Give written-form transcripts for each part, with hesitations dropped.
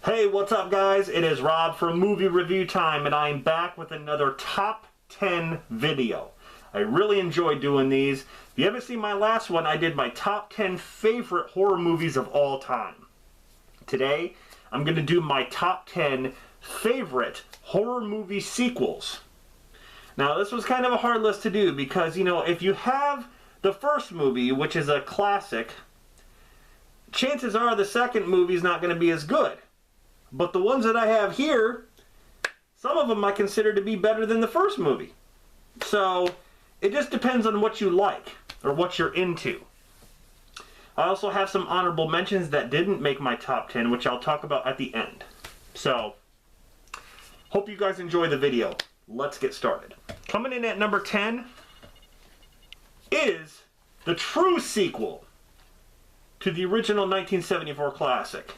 Hey, what's up guys? It is Rob from Movie Review Time, and I'm back with another top 10 video. I really enjoy doing these. If you haven't seen my last one, I did my top 10 favorite horror movies of all time. Today, I'm going to do my top 10 favorite horror movie sequels. Now, this was kind of a hard list to do because, you know, if you have the first movie, which is a classic, chances are the second movie is not going to be as good. But the ones that I have here, some of them I consider to be better than the first movie. So, it just depends on what you like, or what you're into. I also have some honorable mentions that didn't make my top 10, which I'll talk about at the end. So, hope you guys enjoy the video. Let's get started. Coming in at number 10 is the true sequel to the original 1974 classic,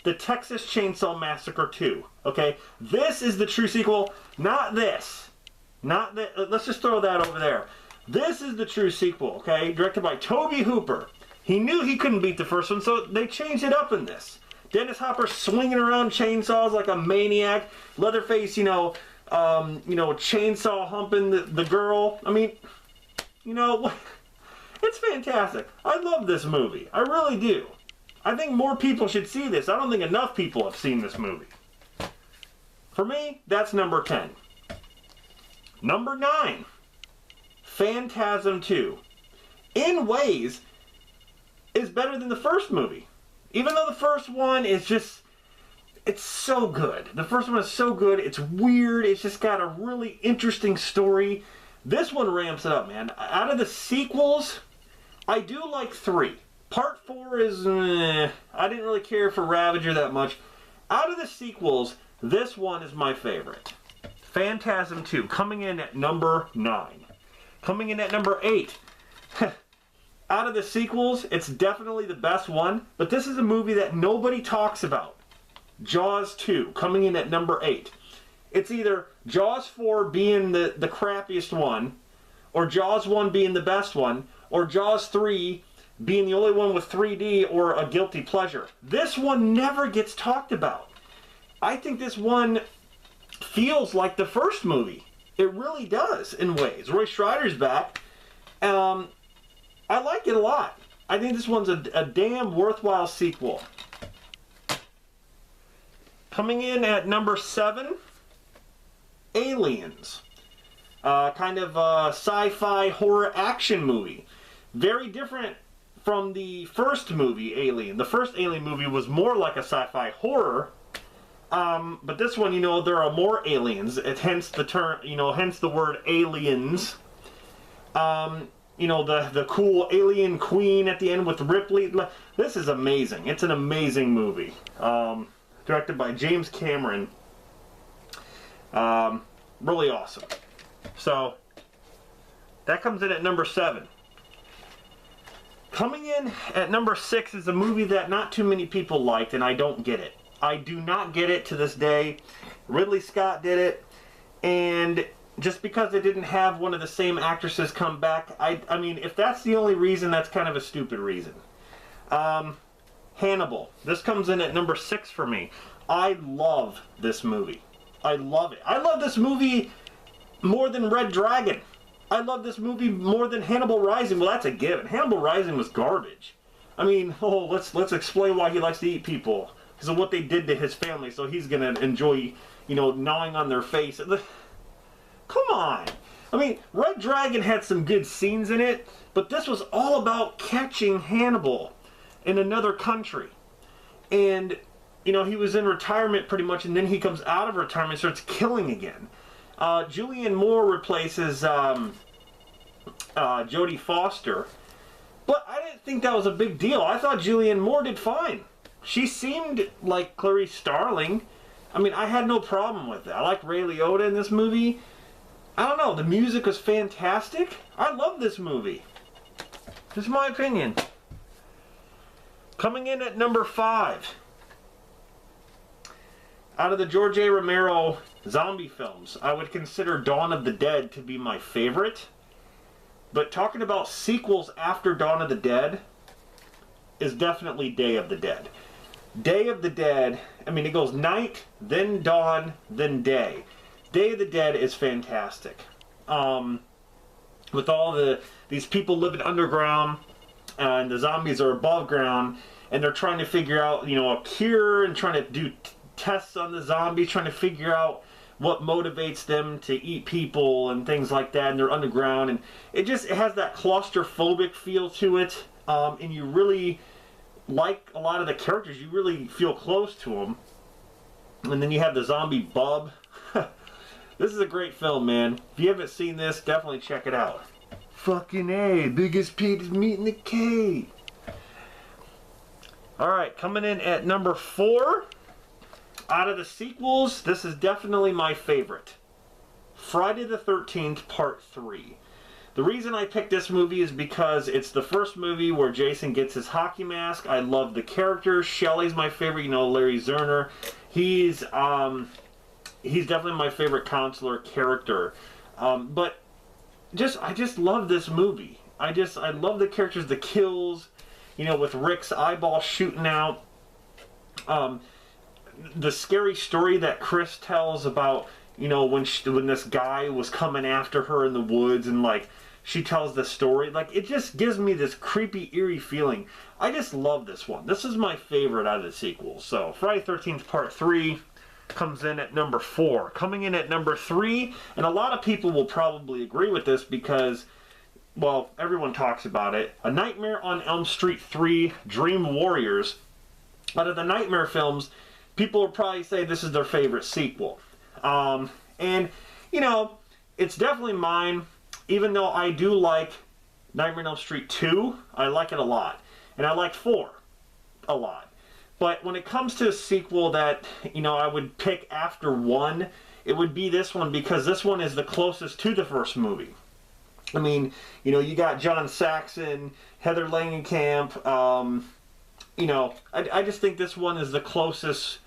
The Texas Chainsaw Massacre 2. Okay, this is the true sequel, not this. Not that. Let's just throw that over there. This is the true sequel, okay? Directed by Tobe Hooper. He knew he couldn't beat the first one, so they changed it up in this. Dennis Hopper swinging around chainsaws like a maniac. Leatherface, chainsaw humping the girl. I mean, it's fantastic. I love this movie. I really do. I think more people should see this. I don't think enough people have seen this movie. For me, that's number 10. Number 9, Phantasm 2. In ways, is better than the first movie. Even though the first one is just, it's so good. The first one is so good. It's weird. It's just got a really interesting story. This one ramps it up, man. Out of the sequels, I do like 3. Part 4 is, I didn't really care for Ravager that much. Out of the sequels, this one is my favorite. Phantasm 2, coming in at number 9. Coming in at number 8. Out of the sequels, it's definitely the best one, but this is a movie that nobody talks about. Jaws 2, coming in at number 8. It's either Jaws 4 being the crappiest one, or Jaws 1 being the best one, or Jaws 3 being the only one with 3D or a guilty pleasure. This one never gets talked about. I think this one feels like the first movie. It really does in ways. Roy Schreider's back. I like it a lot. I think this one's a damn worthwhile sequel. Coming in at number 7, Aliens. Kind of a sci-fi horror action movie. Very different from the first movie, Alien. The first Alien movie was more like a sci-fi horror. But this one, there are more aliens. Hence the term, hence the word aliens. The cool alien queen at the end with Ripley. This is amazing. It's an amazing movie. Directed by James Cameron. Really awesome. So, that comes in at number 7. Coming in at number 6 is a movie that not too many people liked, and I don't get it. I do not get it to this day. Ridley Scott did it, and just because it didn't have one of the same actresses come back, I mean, if that's the only reason, that's kind of a stupid reason. Hannibal. This comes in at number 6 for me. I love this movie. I love it. I love this movie more than Red Dragon. I love this movie more than Hannibal Rising. Well, that's a given. Hannibal Rising was garbage. I mean, let's explain why he likes to eat people. Because of what they did to his family, so he's going to enjoy, gnawing on their face. Come on. I mean, Red Dragon had some good scenes in it, but this was all about catching Hannibal in another country. And, he was in retirement pretty much, and then he comes out of retirement and starts killing again. Julianne Moore replaces Jodie Foster, but I didn't think that was a big deal. I thought Julianne Moore did fine. She seemed like Clarice Starling. I mean, I had no problem with it. I like Ray Liotta in this movie. I don't know, the music was fantastic. I love this movie. This is my opinion. Coming in at number 5. Out of the George A. Romero zombie films, I would consider Dawn of the Dead to be my favorite. But talking about sequels after Dawn of the Dead is definitely Day of the Dead. Day of the Dead, I mean, it goes night, then dawn, then day. Day of the Dead is fantastic. With all these people living underground, and the zombies are above ground, and they're trying to figure out, a cure, and trying to do tests on the zombies, trying to figure out what motivates them to eat people and things like that, and they're underground, and it has that claustrophobic feel to it, and you really like a lot of the characters. You really feel close to them. And then you have the zombie bub. This is a great film, man. If you haven't seen this, definitely check it out. Fucking A, biggest pig is meat in the cave. Alright, coming in at number 4. Out of the sequels, this is definitely my favorite. Friday the 13th Part 3. The reason I picked this movie is because it's the first movie where Jason gets his hockey mask. I love the characters. Shelley's my favorite, Larry Zerner. He's definitely my favorite counselor character. But I just love this movie. I love the characters, the kills, with Rick's eyeball shooting out. The scary story that Chris tells about, when this guy was coming after her in the woods, and she tells the story. It just gives me this creepy, eerie feeling. I just love this one. This is my favorite out of the sequels. So, Friday the 13th Part 3 comes in at number 4. Coming in at number 3, and a lot of people will probably agree with this because, well, everyone talks about it. A Nightmare on Elm Street 3, Dream Warriors. Out of the Nightmare films, people will probably say this is their favorite sequel. And, it's definitely mine. Even though I do like Nightmare on Elm Street 2, I like it a lot. And I like 4 a lot. But when it comes to a sequel that, I would pick after 1, it would be this one, because this one is the closest to the first movie. I mean, you got John Saxon, Heather Langenkamp, I just think this one is the closest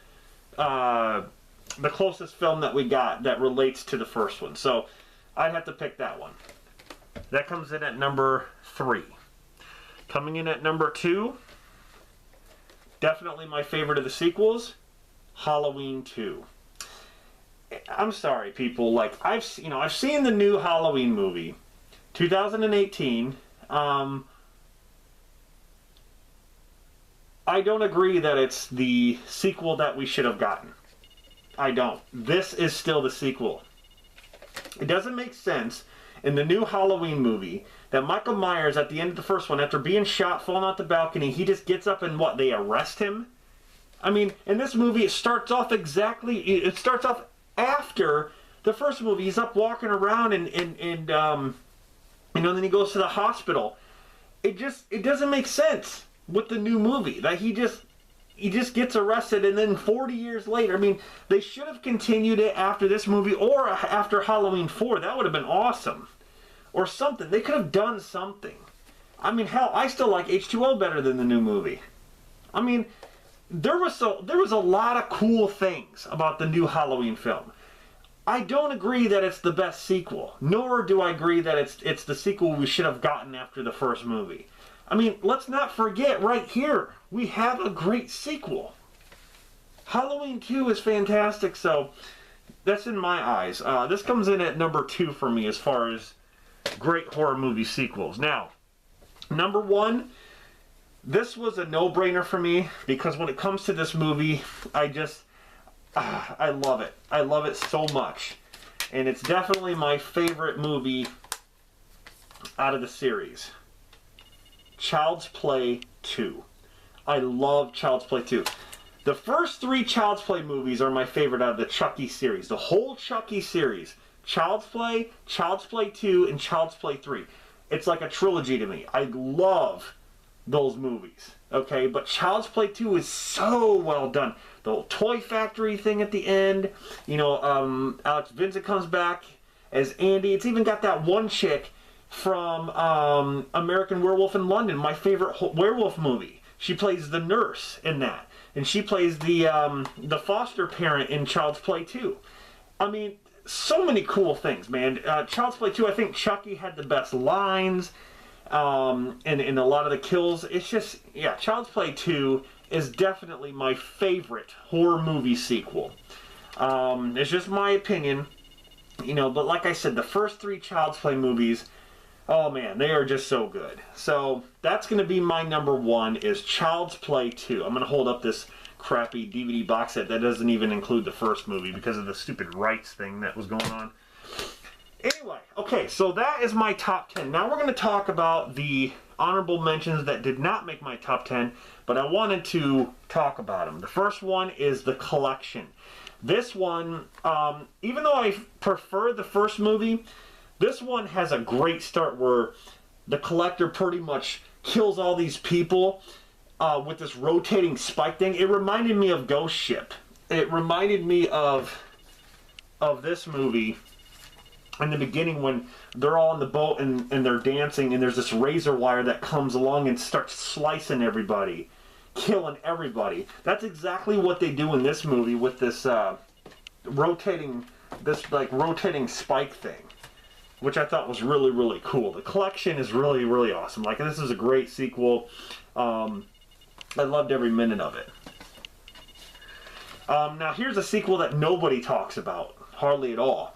film that we got that relates to the first one. So I'd have to pick that one. That comes in at number 3. Coming in at number 2, definitely my favorite of the sequels, Halloween 2. I'm sorry, people. I've seen the new Halloween movie, 2018. I don't agree that it's the sequel that we should have gotten. I don't. This is still the sequel. It doesn't make sense in the new Halloween movie that Michael Myers, at the end of the first one, after being shot, falling out the balcony, he just gets up and they arrest him? I mean, in this movie, it starts off after the first movie. He's up walking around and then he goes to the hospital. It doesn't make sense with the new movie that he just gets arrested, and then 40 years later, I mean, they should have continued it after this movie or after Halloween 4. That would have been awesome. Or something. They could have done something. I mean, hell, I still like H2O better than the new movie. I mean, there was a lot of cool things about the new Halloween film. I don't agree that it's the best sequel, nor do I agree that it's the sequel we should have gotten after the first movie. I mean, let's not forget right here, we have a great sequel. Halloween 2 is fantastic, so that's in my eyes. This comes in at number 2 for me as far as great horror movie sequels. Now, number 1, this was a no-brainer for me because when it comes to this movie, I love it. I love it so much. And it's definitely my favorite movie out of the series. Child's Play 2. I love Child's Play 2. The first 3 Child's Play movies are my favorite out of the Chucky series. The whole Chucky series. Child's Play 2, and Child's Play 3. It's like a trilogy to me. I love those movies. Okay, but Child's Play 2 is so well done. The toy factory thing at the end. Alex Vincent comes back as Andy. It's even got that one chick from American Werewolf in London, my favorite werewolf movie. She plays the nurse in that. And she plays the foster parent in Child's Play 2. I mean, so many cool things, man. Child's Play 2, I think Chucky had the best lines, and a lot of the kills. It's just, yeah, Child's Play 2 is definitely my favorite horror movie sequel. It's just my opinion, you know, but like I said, the first 3 Child's Play movies, oh man, they are just so good. So that's going to be my number 1, is Child's Play 2. I'm going to hold up this crappy DVD box set that doesn't even include the first movie because of the stupid rights thing that was going on. Anyway, okay, so that is my top 10. Now we're going to talk about the honorable mentions that did not make my top 10, but I wanted to talk about them. The first one is The Collection. This one, even though I prefer the first movie, this one has a great start where the collector pretty much kills all these people with this rotating spike thing. It reminded me of Ghost Ship. It reminded me of this movie in the beginning when they're all on the boat and they're dancing, and there's this razor wire that comes along and starts slicing everybody, killing everybody. That's exactly what they do in this movie with this rotating spike thing, which I thought was really, really cool. The Collection is really, really awesome. Like, this is a great sequel. I loved every minute of it. Now here's a sequel that nobody talks about, hardly at all.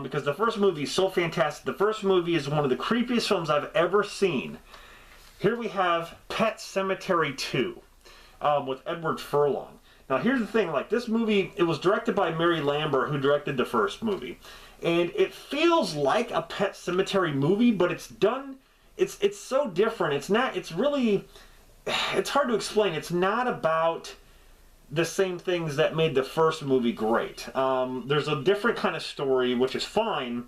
Because the first movie is so fantastic. The first movie is one of the creepiest films I've ever seen. Here we have Pet Sematary 2 with Edward Furlong. Now here's the thing, like, this movie, it was directed by Mary Lambert, who directed the first movie. And it feels like a Pet Sematary movie, but it's done, it's so different. It's not, it's really, it's hard to explain. It's not about the same things that made the first movie great. There's a different kind of story, which is fine,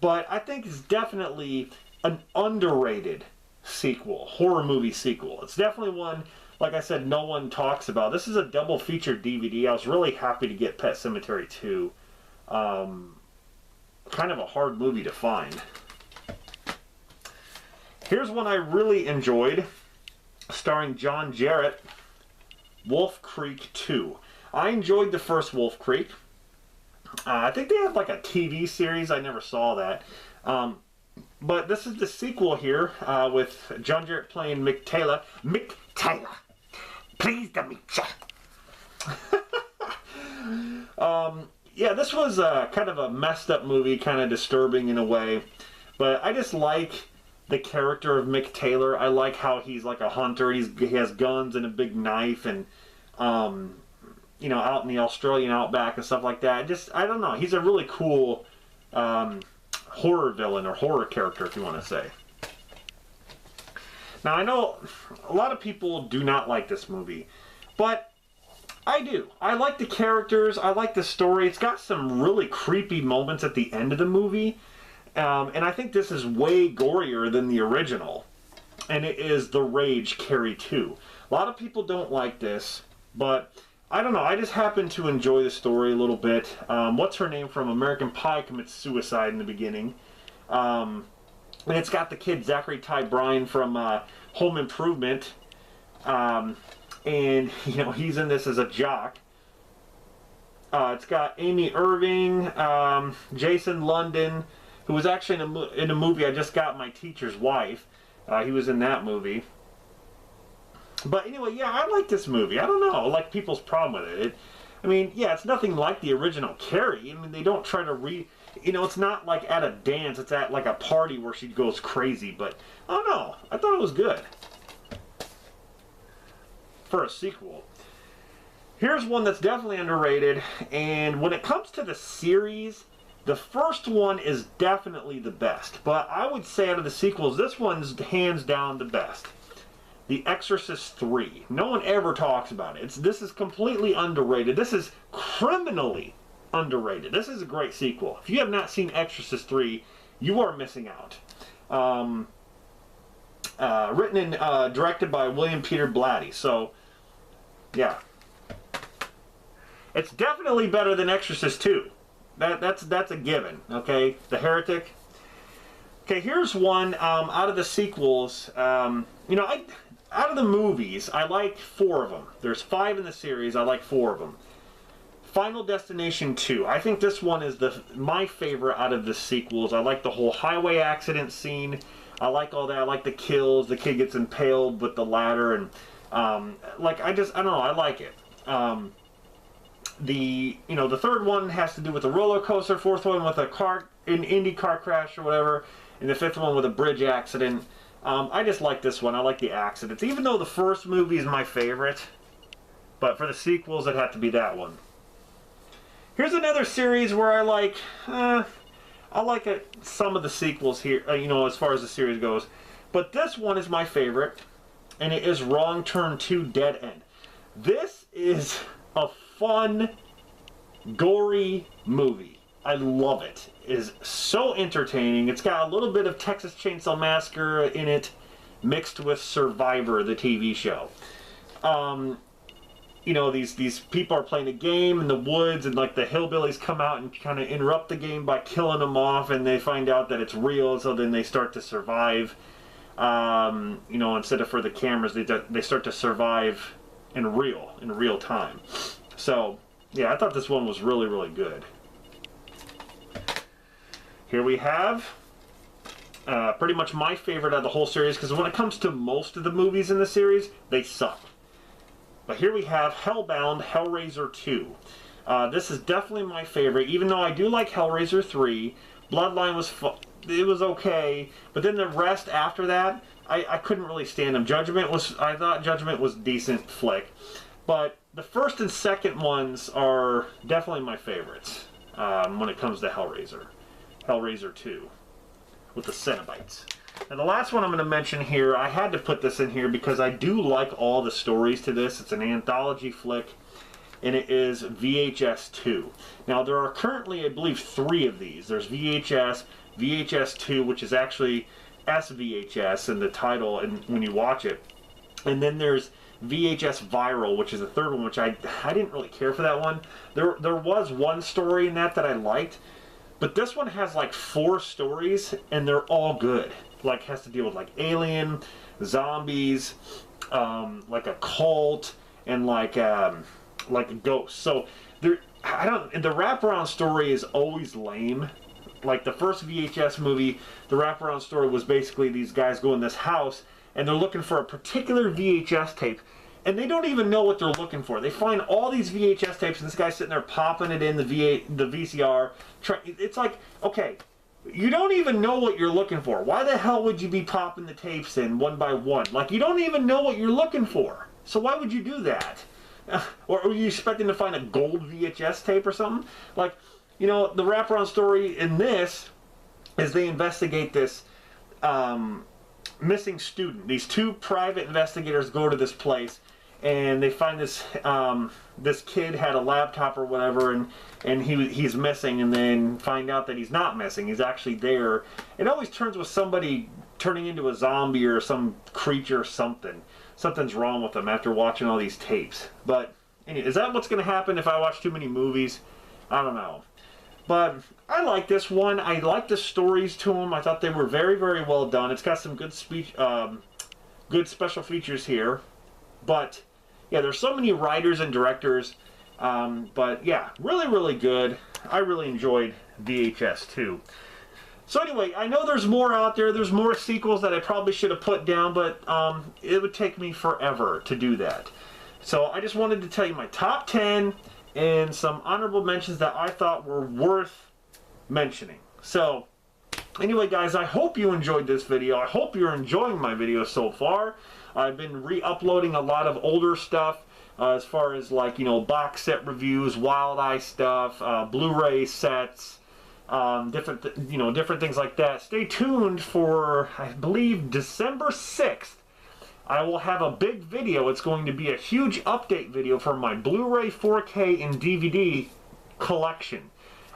but I think it's definitely an underrated sequel, horror movie sequel. It's definitely one, like I said, no one talks about. This is a double feature DVD. I was really happy to get Pet Sematary 2. Kind of a hard movie to find. Here's one I really enjoyed, starring John Jarratt, Wolf Creek 2. I enjoyed the first Wolf Creek. I think they have like a TV series. I never saw that. But this is the sequel here with John Jarratt playing Mick Taylor. Mick Taylor, pleased to meet ya. Yeah, this was kind of a messed up movie, kind of disturbing in a way. But I just like the character of Mick Taylor. I like how he's like a hunter. He has guns and a big knife, and you know, out in the Australian outback and stuff like that. I don't know. He's a really cool horror villain, or horror character, if you want to say. Now I know a lot of people do not like this movie, but I do. I like the characters. I like the story. It's got some really creepy moments at the end of the movie. And I think this is way gorier than the original. And it is The Rage Carrie 2. A lot of people don't like this, but I don't know. I just happen to enjoy the story a little bit. What's her name from American Pie commits suicide in the beginning. And it's got the kid Zachary Ty Bryan from Home Improvement. And, you know, he's in this as a jock. It's got Amy Irving, Jason London, who was actually in a movie I Just Got My Teacher's Wife. He was in that movie. But anyway, yeah, I like this movie. I don't know. I like people's problem with it. I mean, yeah, it's nothing like the original Carrie. I mean, they don't try to you know, it's not like at a dance. It's at like a party where she goes crazy. But, I don't know. I thought it was good for a sequel. Here's one that's definitely underrated. And when it comes to the series, the first one is definitely the best. But I would say out of the sequels, this one's hands down the best. The Exorcist 3. No one ever talks about it. This is completely underrated. This is criminally underrated. This is a great sequel. If you have not seen Exorcist 3, you are missing out. Written and directed by William Peter Blatty. So, yeah. It's definitely better than Exorcist 2. That's a given, okay? The Heretic. Okay, here's one out of the sequels. You know, out of the movies, I like 4 of them. There's 5 in the series. I like 4 of them. Final Destination 2. I think this one is my favorite out of the sequels. I like the whole highway accident scene. I like all that. I like the kills. The kid gets impaled with the ladder, and Like, I don't know, I like it. The third one has to do with a roller coaster, fourth one with an Indy car crash or whatever, and the fifth one with a bridge accident. I just like this one. I like the accidents, even though the first movie is my favorite. But for the sequels, it had to be that one. Here's another series where I like some of the sequels here, as far as the series goes. But this one is my favorite, and it is Wrong Turn 2 Dead End. This is a fun, gory movie. I love it. It is so entertaining. It's got a little bit of Texas Chainsaw Massacre in it, mixed with Survivor, the TV show. These people are playing a game in the woods, and like the hillbillies come out and kind of interrupt the game by killing them off, and they find out that it's real, so then they start to survive. Instead of for the cameras, they start to survive in real time. So yeah, I thought this one was really, really good. Here we have pretty much my favorite of the whole series, because when it comes to most of the movies in the series, they suck. But here we have Hellbound Hellraiser 2. This is definitely my favorite, even though I do like Hellraiser 3. Bloodline was it was okay, but then the rest after that, I couldn't really stand them. I thought Judgment was a decent flick, but the first and second ones are definitely my favorites when it comes to Hellraiser. Hellraiser 2 with the Cenobites. And the last one I'm going to mention here, I had to put this in here because I do like all the stories to this. It's an anthology flick, and it is VHS 2. Now, there are currently, I believe, 3 of these. There's VHS, VHS 2, which is actually SVHS in the title and when you watch it. And then there's VHS Viral, which is the third one, which I didn't really care for that one. There was one story in that I liked, but this one has like 4 stories, and they're all good. Like, has to deal with like alien, zombies, like a cult, and like ghosts. So the wraparound story is always lame. Like the first VHS movie, the wraparound story was basically these guys go in this house and they're looking for a particular VHS tape, and they don't even know what they're looking for. They find all these VHS tapes, and this guy's sitting there popping it in the VCR. It's like, okay, you don't even know what you're looking for. Why the hell would you be popping the tapes in one by one? Like, you don't even know what you're looking for. So why would you do that? Or are you expecting to find a gold VHS tape or something? Like, the wraparound story in this is they investigate this missing student. These 2 private investigators go to this place, and they find this this kid had a laptop or whatever, and he's missing, and then find out that he's not missing. He's actually there. It always turns with somebody turning into a zombie or some creature or something. Something's wrong with them after watching all these tapes. But anyway, is that what's going to happen if I watch too many movies? I don't know. But I like this one. I like the stories to them. I thought they were very, very well done. It's got some good good special features here. But yeah, there's so many writers and directors. But yeah, really, really good. I really enjoyed VHS 2. So anyway, I know there's more out there. There's more sequels that I probably should have put down, but it would take me forever to do that. So I just wanted to tell you my top 10 and some honorable mentions that I thought were worth mentioning. So anyway, guys, I hope you enjoyed this video. I hope you're enjoying my videos so far. I've been re-uploading a lot of older stuff as far as like, box set reviews, Wild Eye stuff, Blu-ray sets, different things like that. Stay tuned for, I believe, December 6th. I will have a big video. It's going to be a huge update video for my Blu-ray, 4K, and DVD collection.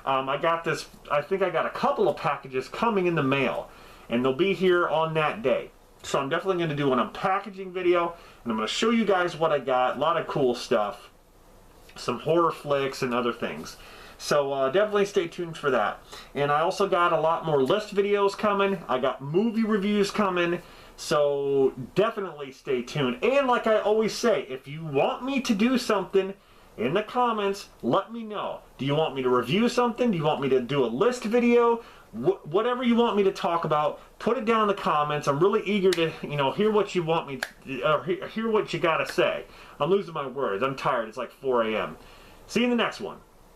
I got this, I think I got a couple of packages coming in the mail, and they'll be here on that day. So I'm definitely going to do an unpackaging video, and I'm going to show you guys what I got. A lot of cool stuff. Some horror flicks and other things. So definitely stay tuned for that. And I also got a lot more list videos coming. I got movie reviews coming. So definitely stay tuned. And like I always say, if you want me to do something in the comments, let me know. Do you want me to review something? Do you want me to do a list video? Whatever you want me to talk about, put it down in the comments. I'm really eager to, hear what you want me to, hear what you gotta say. I'm losing my words. I'm tired. It's like 4 a.m. See you in the next one.